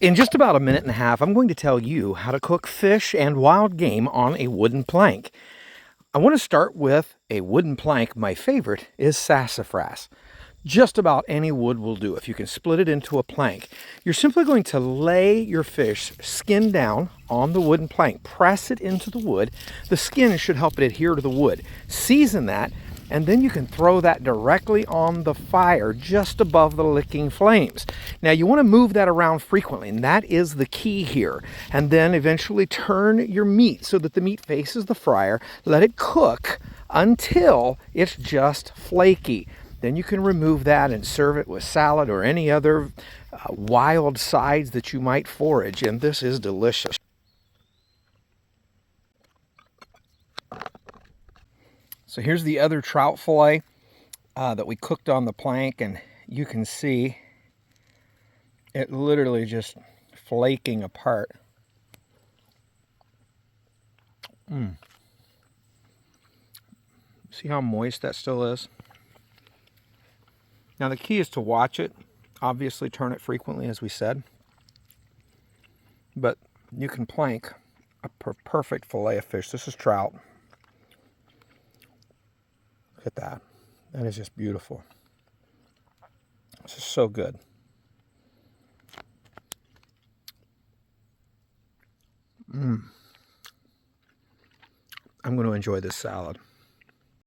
In just about a minute and a half, I'm going to tell you how to cook fish and wild game on a wooden plank. I want to start with a wooden plank. My favorite is sassafras. Just about any wood will do if you can split it into a plank. You're simply going to lay your fish skin down on the wooden plank, press it into the wood. The skin should help it adhere to the wood. Season that, and then you can throw that directly on the fire just above the licking flames. Now you want to move that around frequently, and that is the key here. And then eventually turn your meat so that the meat faces the fryer. Let it cook until it's just flaky. Then you can remove that and serve it with salad or any other wild sides that you might forage, and this is delicious. So here's the other trout fillet that we cooked on the plank, and you can see it literally just flaking apart. See how moist that still is? Now the key is to watch it. Obviously turn it frequently, as we said. But you can plank a perfect fillet of fish. This is trout. Look at that. That is just beautiful. This is so good. I'm going to enjoy this salad.